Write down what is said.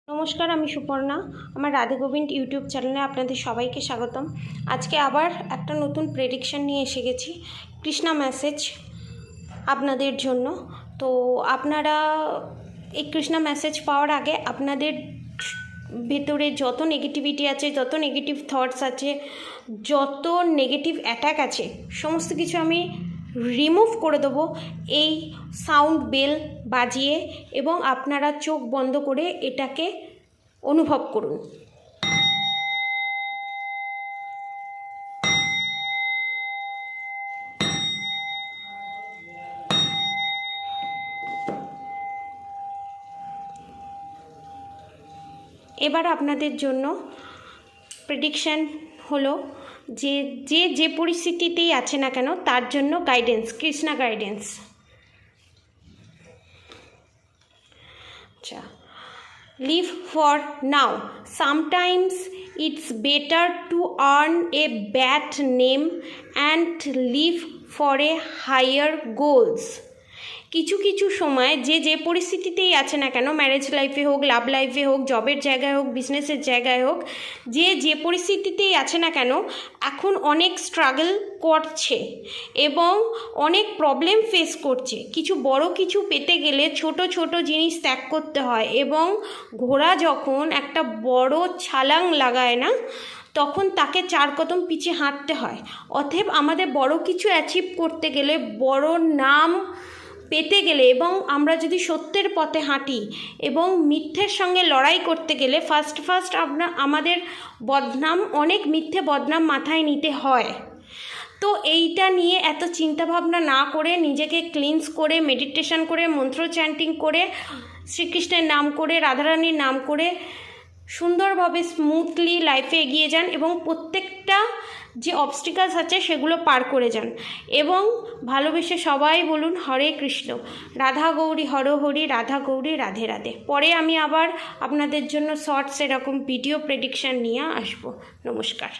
নমস্কার, আমি সুপর্ণা। আমার রাধে গোবিন্দ ইউটিউব চ্যানেলে আপনাদের সবাইকে স্বাগতম। আজকে আবার একটা নতুন প্রেডিকশন নিয়ে এসে গেছি, কৃষ্ণা মেসেজ আপনাদের জন্য। তো আপনারা এই কৃষ্ণা মেসেজ পাওয়ার আগে আপনাদের ভেতরে যত নেগেটিভিটি আছে, যত নেগেটিভ থটস আছে, যত নেগেটিভ অ্যাটাক আছে, সমস্ত কিছু আমি রিমুভ করে দেবো এই সাউন্ড বেল বাজিয়ে, এবং আপনারা চোখ বন্ধ করে এটাকে অনুভব করুন। এবার আপনাদের জন্য প্রেডিকশান হলো যে যে পরিস্থিতিতেই আছে না কেন তার জন্য গাইডেন্স, কৃষ্ণা গাইডেন্স। আচ্ছা, live for now. Sometimes it's better to earn a bad name and live for a higher goals. কিছু কিছু সময় যে পরিস্থিতিতেই আছে না কেন, ম্যারেজ লাইফে হোক, লাভ লাইফে হোক, জবের জায়গায় হোক, বিজনেসের জায়গায় হোক, যে পরিস্থিতিতেই আছে না কেন, এখন অনেক স্ট্রাগল করছে এবং অনেক প্রবলেম ফেস করছে। কিছু বড় কিছু পেতে গেলে ছোট ছোট জিনিস ত্যাগ করতে হয়, এবং ঘোড়া যখন একটা বড় ছালাং লাগায় না, তখন তাকে 4 কদম পিছিয়ে হাঁটতে হয়। অতএব আমাদের বড় কিছু অ্যাচিভ করতে গেলে, বড় নাম পেতে গেলে, এবং আমরা যদি সত্যের পথে হাঁটি এবং মিথ্যের সঙ্গে লড়াই করতে গেলে ফার্স্ট আমাদের বদনাম, অনেক মিথ্যে বদনাম মাথায় নিতে হয়। তো এইটা নিয়ে এত চিন্তাভাবনা না করে, নিজেকে ক্লিনস করে, মেডিটেশন করে, মন্ত্র চ্যান্টিং করে, শ্রীকৃষ্ণের নাম করে, রাধারানীর নাম করে সুন্দরভাবে স্মুথলি লাইফে এগিয়ে যান, এবং প্রত্যেকটা যে অবস্টিকালস আছে সেগুলো পার করে যান, এবং ভালোবেসে সবাই বলুন হরে কৃষ্ণ, রাধা গৌরী হর হরি, রাধা গৌরী রাধে রাধে। পরে আমি আবার আপনাদের জন্য শর্টস এরকম ভিডিও প্রেডিকশান নিয়ে আসবো। নমস্কার।